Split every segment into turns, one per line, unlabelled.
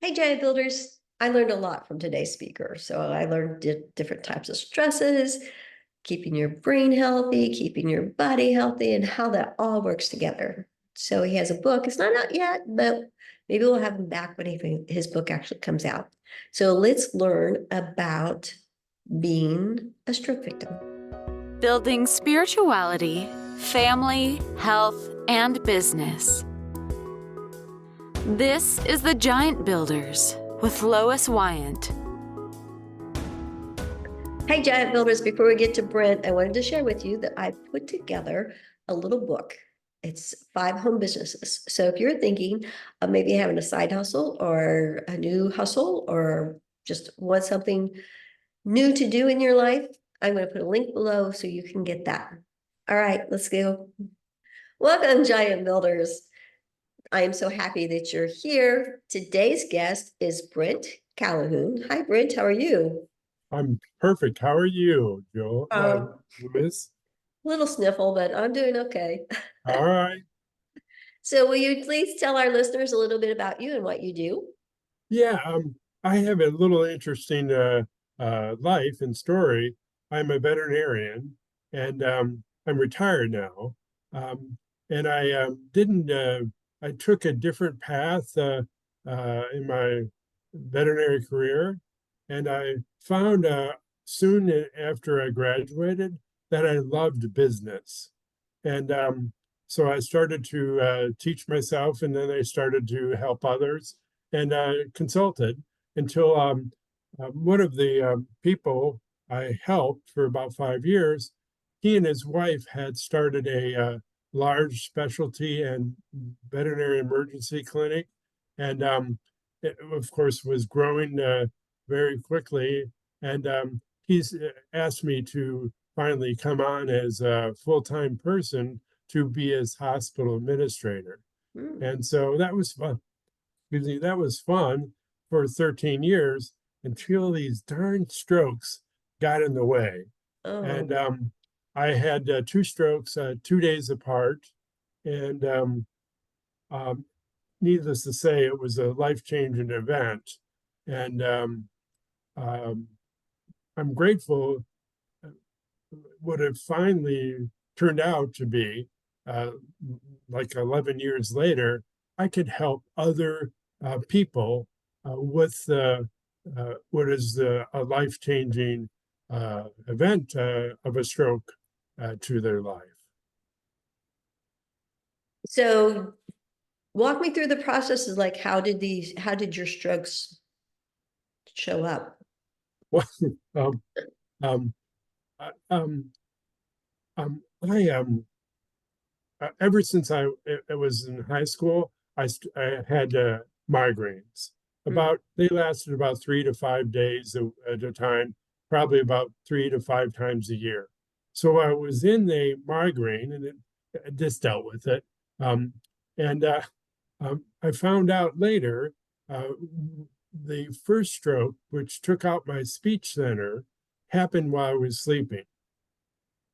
Hey, Giant Builders. I learned a lot from today's speaker. So I learned different types of stresses, keeping your brain healthy, keeping your body healthy, and how that all works together. So he has a book. It's not out yet, but maybe we'll have him back when his book actually comes out. So let's learn about being a stroke victim.
Building spirituality, family, health, and business. This is the Giant Builders with Lois Wyant.
Hey, Giant Builders, before we get to Brent, I wanted to share with you that I put together a little book. It's 5 home businesses. So if you're thinking of maybe having a side hustle or a new hustle or just want something new to do in your life, I'm going to put a link below so you can get that. All right, let's go. Welcome, Giant Builders. I am so happy that you're here. Today's guest is Brent Calhoun. Hi, Brent. How are you?
I'm perfect. How are you, Joe? Liz?
Little sniffle, but I'm doing okay.
All right.
So will you please tell our listeners a little bit about you and what you do?
Yeah, I have a little interesting life and story. I'm a veterinarian, and I'm retired now. And I didn't. I took a different path in my veterinary career, and I found soon after I graduated that I loved business. And so I started to teach myself, and then I started to help others and consulted until one of the people I helped for about 5 years, he and his wife had started a large specialty and veterinary emergency clinic. And it, of course, was growing very quickly. And he's asked me to finally come on as a full-time person to be his hospital administrator. And so that was fun. That was fun for 13 years until these darn strokes got in the way.
Oh,
And I had 2 strokes 2 days apart. And um, needless to say, it was a life-changing event. And um, I'm grateful what it finally turned out to be, uh, like 11 years later, I could help other people with what is a life changing event of a stroke to their life.
so walk me through the processes. Like, how did your strokes show up?
Well, um, um, uh, um, I ever since I was in high school, I had migraines. They lasted about 3 to 5 days at a time, probably about 3 to 5 times a year. So I was in a migraine, and I just dealt with it. Um, and I found out later the first stroke, which took out my speech center, happened while I was sleeping.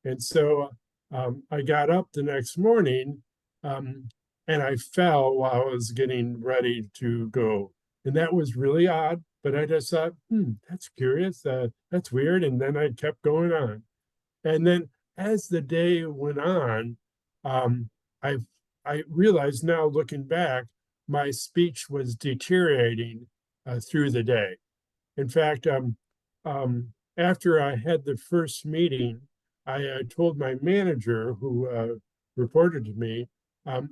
And so I got up the next morning um, and I fell while I was getting ready to go. And that was really odd, but I just thought, that's curious. That's weird. And then I kept going on. And then as the day went on, um, I I realized now looking back, my speech was deteriorating through the day. In fact, after I had the first meeting, I told my manager, who reported to me, um,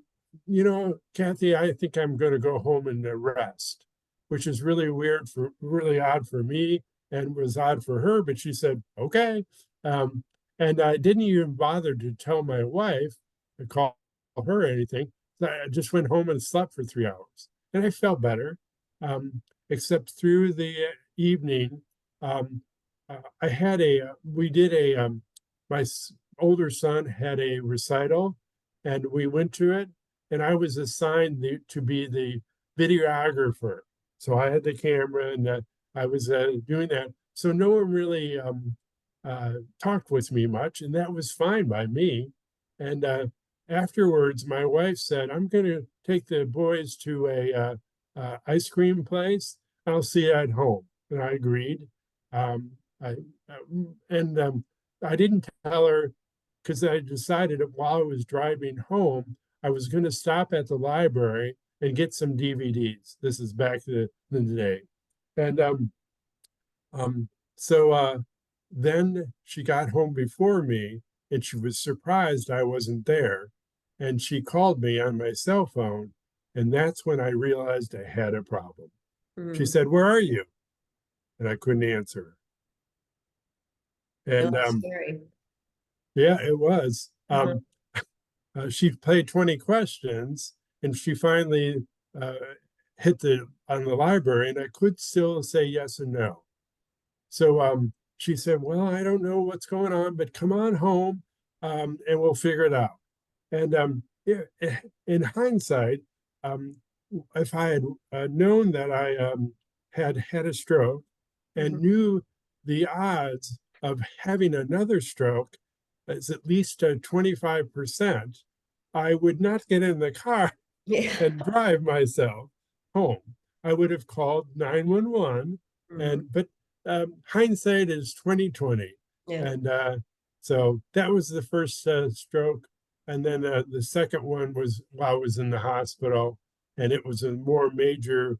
Kathy, I think I'm going to go home and rest, which is really odd for me, and was odd for her. But she said, okay. Um, and I didn't even bother to tell my wife, to call her or anything. I just went home and slept for 3 hours, and I felt better. Except through the evening, um, I had we did my older son had a recital, and we went to it, and I was assigned to be the videographer. So I had the camera, and I was doing that. So no one really talked with me much, and that was fine by me. And afterwards, my wife said, "I'm going to take the boys to ice cream place. I'll see you at home. And I agreed. Um, I and I didn't tell her because I decided that while I was driving home, I was going to stop at the library and get some DVDs. This is back in the day. And um, so then she got home before me and she was surprised I wasn't there. And she called me on my cell phone. And that's when I realized I had a problem. She
Mm.
said, "Where are you?" And I couldn't answer her.
Oh,
And
scary.
yeah, it was.
Uh-huh.
She played 20 questions and she finally uh, hit on the library, and I could still say yes and no. So she said, "Well, I don't know what's going on, but come on home and we'll figure it out." And yeah, in hindsight, um, if I had known that I had a stroke and
Mhm.
knew the odds of having another stroke is at least 25%, I would not get in the car
Yeah.
and drive myself home. I would have called 911,
Mhm.
but hindsight is 2020.
Yeah.
And so that was the first stroke. And then the second one was while I was in the hospital, and it was a more major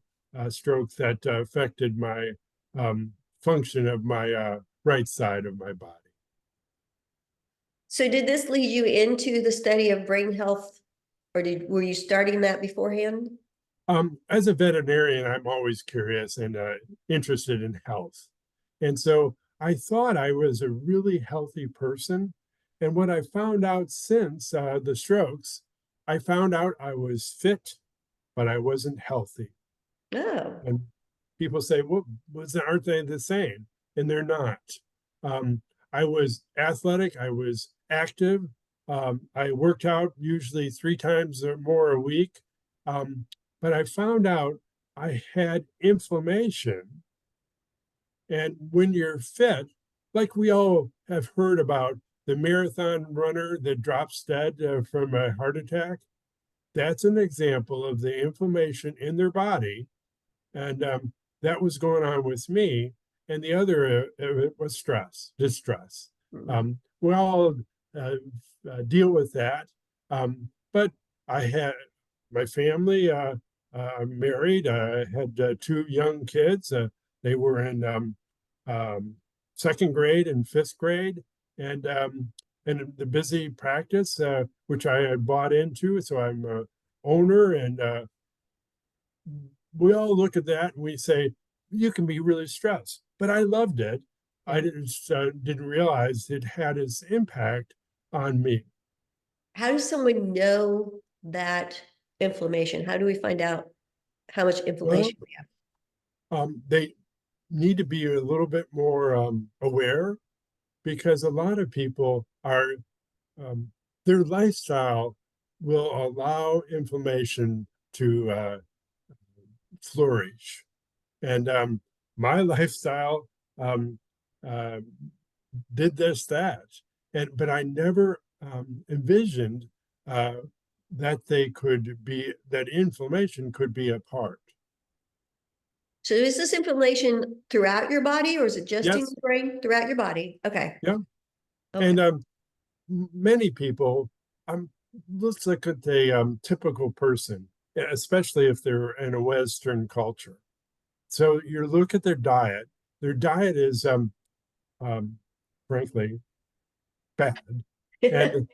stroke that affected my function of my right side of my body.
So did this lead you into the study of brain health, or were you starting that beforehand?
As a veterinarian, I'm always curious and interested in health. And so I thought I was a really healthy person. And what I found out since the strokes, I found out I was fit, but I wasn't healthy.
Oh,
And people say, "Well, aren't they the same?" And they're not. Um, I was athletic, I was active, I worked out usually 3 times or more a week. Um, but I found out I had inflammation. And when you're fit, like we all have heard about the marathon runner that drops dead from a heart attack, that's an example of the inflammation in their body. And that was going on with me. And the other it was stress, distress.
mm.
We all uh, deal with that. But I had my family married. I had 2 young kids. They were in um, second grade and fifth grade, and the busy practice, which I had bought into. So I'm a owner, and we all look at that and we say, you can be really stressed. But I loved it. I
Yeah.
didn't realize it had its impact on me.
How does someone know that inflammation? How do we find out how much
Well,
inflammation we have?
they need to be a little bit more aware, because a lot of people are, um, their lifestyle will allow inflammation to flourish. And my lifestyle um, uh, did that, and but I never envisioned uh, that inflammation could be a part.
So is this inflammation throughout your body, or is it just in
Yes,
your brain? Throughout your body. Okay.
yeah,
Okay.
and many people. Um, let's look at the typical person, especially if they're in a Western culture. So you look at their diet. Their diet is, um, frankly, bad, and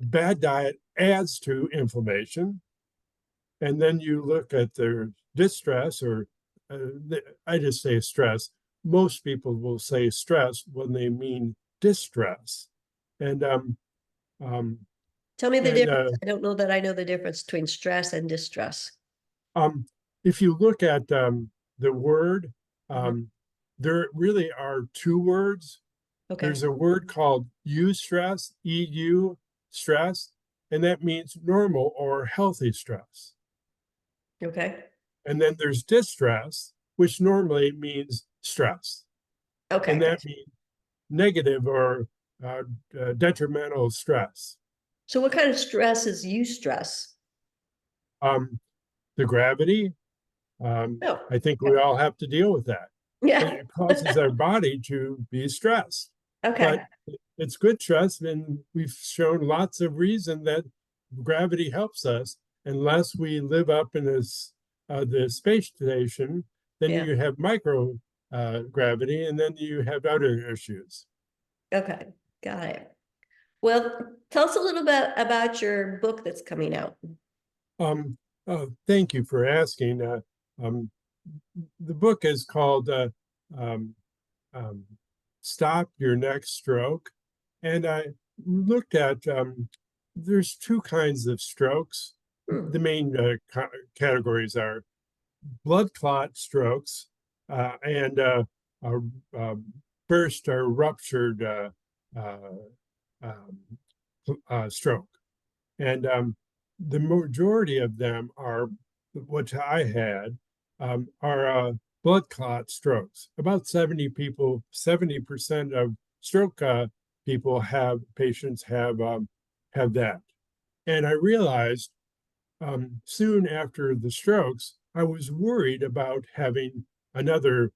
bad diet adds to inflammation. And then you look at their distress, or I just say stress. Most people will say stress when they mean distress. And um,
Tell me the
and
difference. I don't know that I know the difference between stress and distress.
um, if you look at the word,
Mhm.
um, there really are 2 words.
Okay.
There's a word called eustress, EU stress, and that means normal or healthy stress.
Okay.
And then there's distress, which normally means stress. And
Okay.
that
Gotcha.
means negative or detrimental stress.
So what kind of stress is you stress?
Um, the gravity,
Oh,
I think we all have to deal with that.
yeah.
It causes our body to be stressed,
Okay.
but it's good stress, and we've shown lots of reason that gravity helps us. Unless we live up in the space station, then
Yeah.
you have micro gravity, and then you have other issues.
Okay. Got it. Well, tell us a little bit about your book that's coming out.
Um, Thank you for asking. Um, the book is called um, um, Stop Your Next Stroke. And I looked at, there's two kinds of strokes.
Hmm.
The main categories are blood clot strokes and uh, uh, burst or ruptured uh, um, stroke. And the majority of them are, which I had, are blood clot strokes. About 70% of stroke people patients have that. And I realized soon after the strokes, I was worried about having a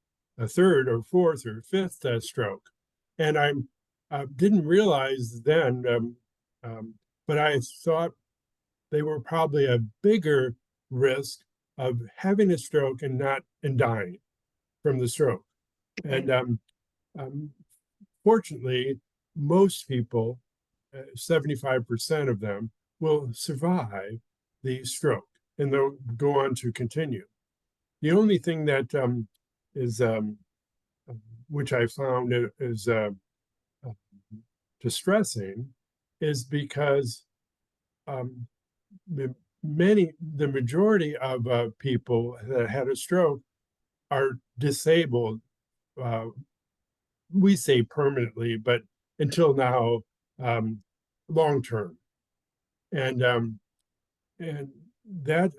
third or fourth or fifth stroke. And I didn't realize then, um, but I thought they were probably a bigger risk of having a stroke and dying from the stroke.
Okay.
And um, fortunately, most people, 75% of them, will survive the stroke and they'll go on to continue. The only thing that is, which I found is distressing, is because um, the majority of people that had a stroke are disabled. Uh, we say permanently, but until now, um, long term, and um, and that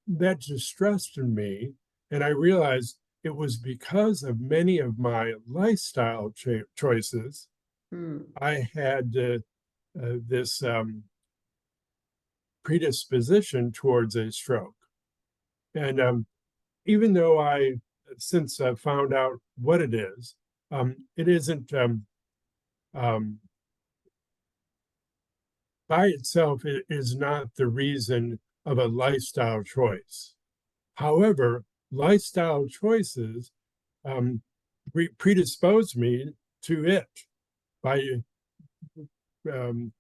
that distressed me, and I realized it was because of many of my lifestyle choices.
Hmm.
I had this predisposition towards a stroke, and even though I since found out what it isn't um, by itself. It is not the reason of a lifestyle choice. However, lifestyle choices predispose me to it by um,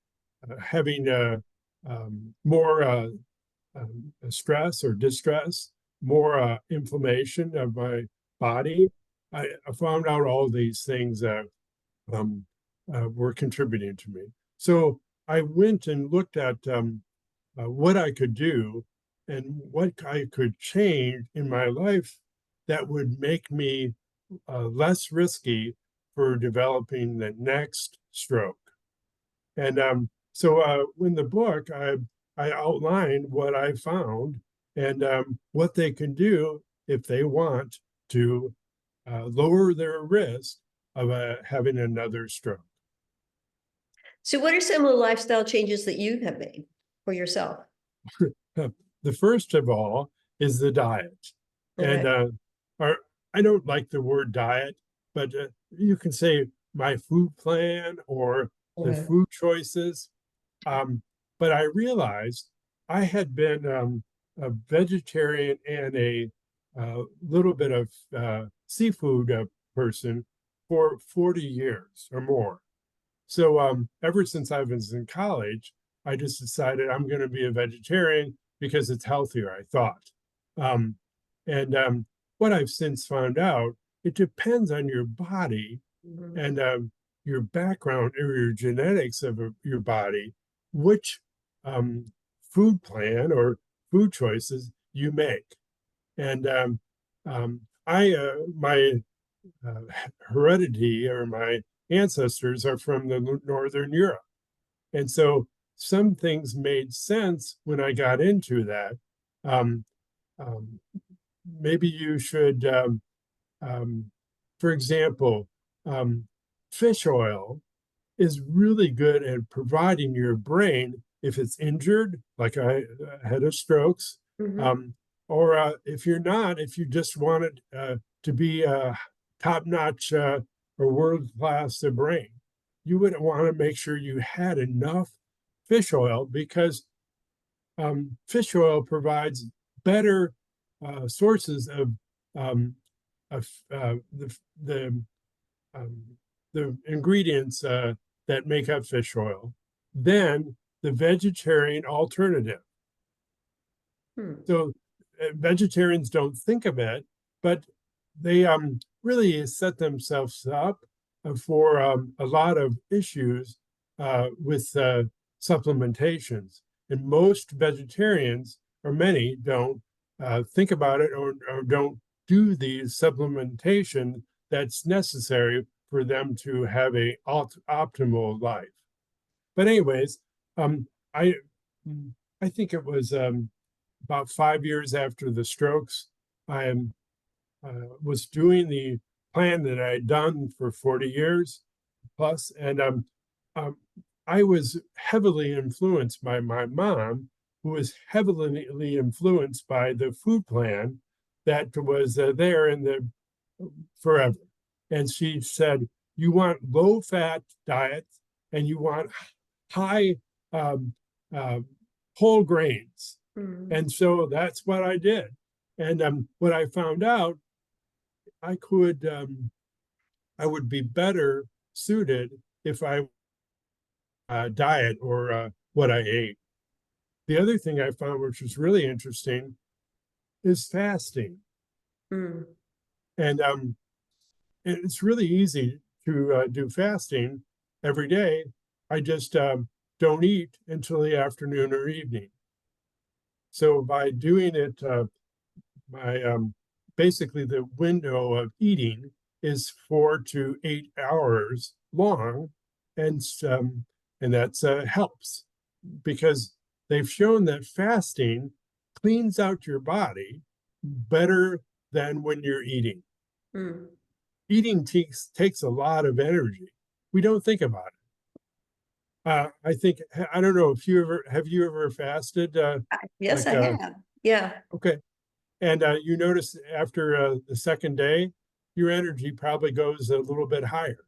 having more stress or distress, more inflammation of my body. I found out all these things that um, were contributing to me. So I went and looked at what I could do and what I could change in my life that would make me less risky for developing the next stroke. And so in the book, I outlined what I found and what they can do if they want to lower their risk of having another stroke.
So what are some of the lifestyle changes that you have made for yourself?
The first of all is the diet. And
Okay.
our, I don't like the word diet, but you can say my food plan or the
Okay.
food choices. But I realized I had been a vegetarian and a little bit of seafood person for 40 years or more. So ever since I was in college, I just decided I'm going to be a vegetarian because it's healthier, I thought. Um, and what I've since found out, it depends on your body
Mhm.
and your background or your genetics of your body, which um, food plan or food choices you make. And my heredity or my ancestors are from the Northern Europe. And so some things made sense when I got into that. Um, um, Maybe you should, for example, um, fish oil is really good at providing your brain if it's injured, like I had a strokes.
Mhm.
Um, or if you're not, if you just want it to be a top-notch or world-class brain, you would want to make sure you had enough fish oil, because fish oil provides better sources um, of um, the ingredients that make up fish oil than the vegetarian alternative. So vegetarians don't think of it, but they really set themselves up for a lot of issues with supplementations. And most vegetarians, or many, don't think about it, or don't do the supplementation that's necessary for them to have a optimal life. But anyways, um, I I think it was about 5 years after the strokes, I was doing the plan that I had done for 40 years plus, and um, I was heavily influenced by my mom, who was heavily influenced by the food plan that was there in the forever. And she said, "You want low-fat diet, and you want high um, uh, whole grains." And so that's what I did. And what I found out, I could, I would be better suited if I diet or what I ate. The other thing I found, which was really interesting, is fasting. And it's really easy to do fasting every day. I just don't eat until the afternoon or evening. So by doing it, my basically the window of eating is 4 to 8 hours long, and that helps, because they've shown that fasting cleans out your body better than when you're eating. Eating takes a lot of energy. We don't think about it. I think, I don't know if have you ever fasted?
Yes,
Like,
I have. Yeah.
okay. And you notice after the second day, your energy probably goes a little bit higher.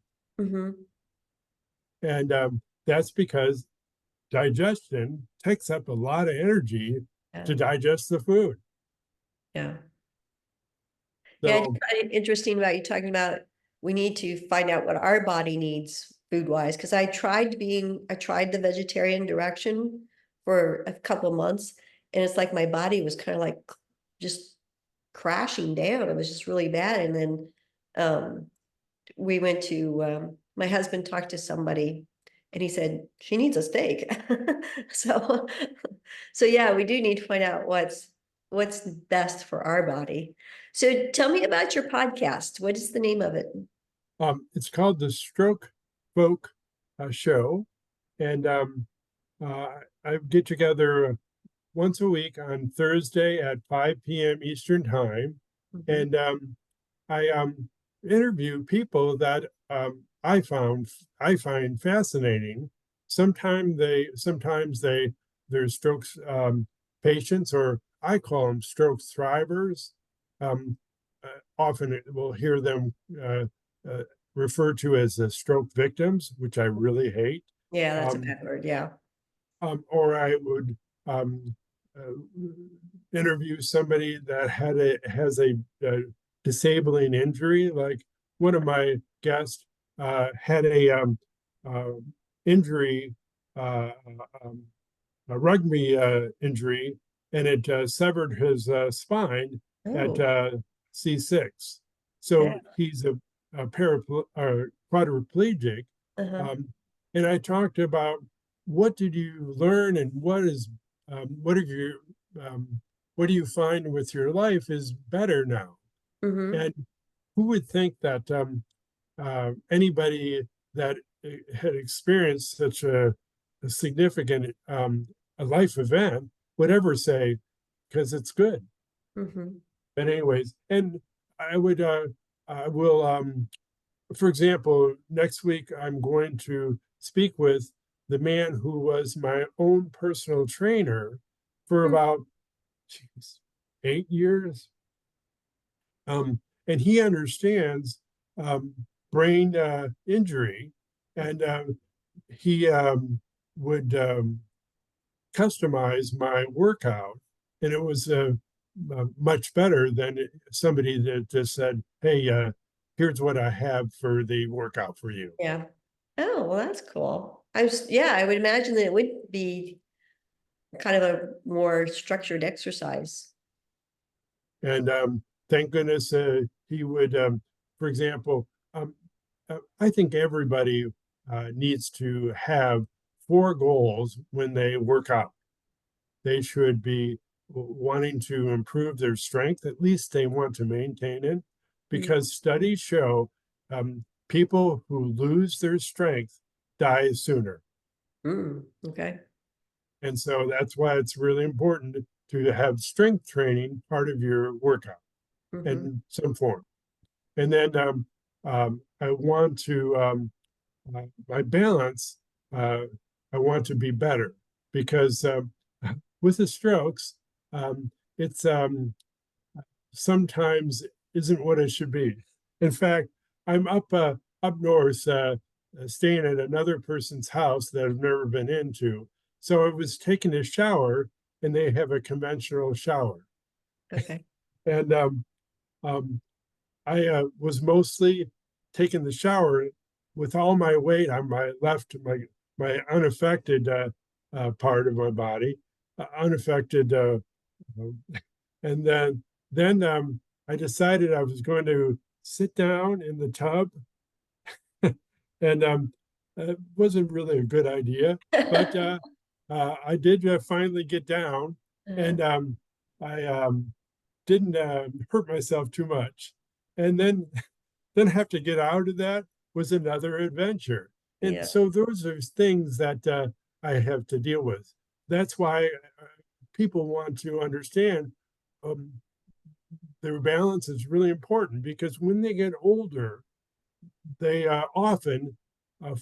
And that's because digestion takes up a lot of energy to digest the food.
Yeah. Yeah, I
So
find it interesting about you talking about we need to find out what our body needs food wise. Because I tried the vegetarian direction for a couple months, and it's like my body was kind of like just crashing down. It was just really bad. And then we went to my husband talked to somebody, and he said she needs a steak. So yeah, we do need to find out what's best for our body. So tell me about your podcast. What is the name of it?
it's called the Stroke Foke Show. And I get together once a week on Thursday at 5 p.m. Eastern Time. And I interview people that I find fascinating. Sometimes they're strokes patients, or I call them stroke thrivers. Often we'll hear them uh, referred to as stroke victims, which I really hate.
Yeah, that's a bad word. Yeah.
Or I would uh, interview somebody that has a disabling injury. Like one of my guests had uh, injury, uh, um, a rugby injury, and it severed his spine at
Oh,
C6.
yeah.
So he's a quadriplegic.
Uh-huh.
Um, and I talked about what did you learn, and what are your what do you find with your life is better now? And who would think that anybody that had experienced such a significant a life event would ever say, because it's good. But anyways, and I will for example, next week I'm going to speak with the man who was my own personal trainer for about, geez, 8 years. And he understands brain injury, and he would customize my workout, and it was much better than somebody that just said, "Hey, here's what I have for the workout for you."
Yeah. Oh, well, that's cool. I would imagine that it would be kind of a more structured exercise.
And thank goodness he would, for example, I think everybody needs to have 4 goals when they work out. They should be wanting to improve their strength. At least they want to maintain it, because studies show people who lose their strength die sooner.
Okay.
And so that's why it's really important to have strength training part of your workout in some form. And then I want to, my balance, I want to be better, because with the strokes, it's sometimes isn't what it should be. In fact, I'm up north, staying at another person's house that I've never been into. So I was taking a shower, and they have a conventional shower.
Okay.
And I was mostly taking the shower with all my weight on my left, my unaffected part of my body, unaffected, and then I decided I was going to sit down in the tub, and it wasn't really a good idea, but I did finally get down, and I didn't hurt myself too much. And then have to get out of that was another adventure. And
Yeah.
so those are things that I have to deal with. That's why people want to understand their balance is really important, because when they get older, they often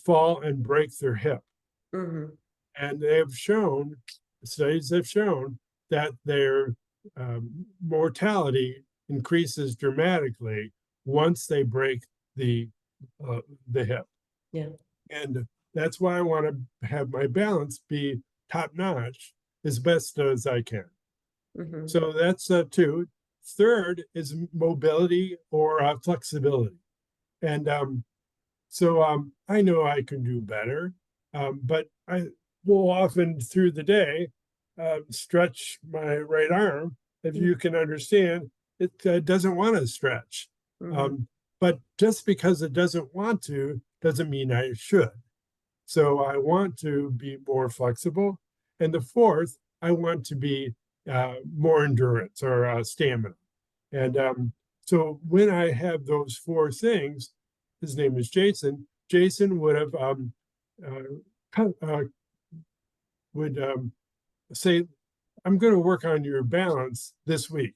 fall and break their hip. And they have shown, studies have shown, that their mortality increases dramatically once they break the hip.
Yeah.
And that's why I want to have my balance be top notch as best as I can. So that's 2. Third is mobility or flexibility. And so I know I can do better, but I will often through the day stretch my right arm. If you can understand, it doesn't want to stretch. But just because it doesn't want to doesn't mean I should. So I want to be more flexible. And the fourth, I want to be more endurance or stamina. And so when I have those 4 things, his name is Jason. Jason would have would say, "I'm going to work on your balance this week,"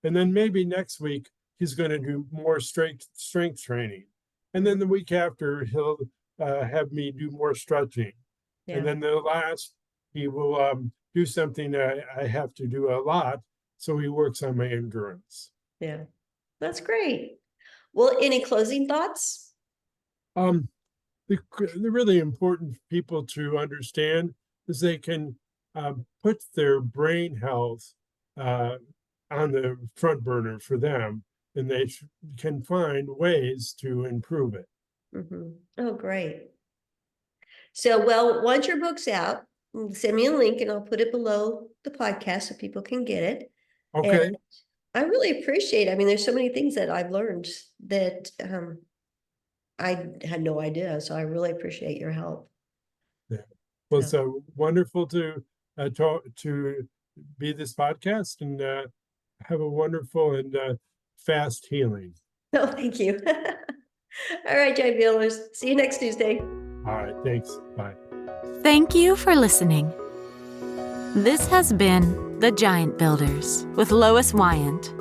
and then maybe next week he's going to do more strength training, and then the week after he'll have me do more stretching, and then the last he will do something I have to do a lot, so he works on my endurance.
Yeah. That's great. Well, any closing thoughts?
The really important people to understand is they can put their brain health on the front burner for them, and they can find ways to improve it.
Oh, great. So, well, once your book's out, send me a link and I'll put it below the podcast so people can get it.
Okay.
And I really appreciate it. I mean, there's so many things that I've learned that I had no idea. So I really appreciate your help.
Yeah. Well, so wonderful to talk to be this podcast, and have a wonderful and fast healing.
No, thank you. All right, Giant Builders. See you next Tuesday.
All right. Thanks. Bye.
Thank you for listening. This has been The Giant Builders with Lois Wyant.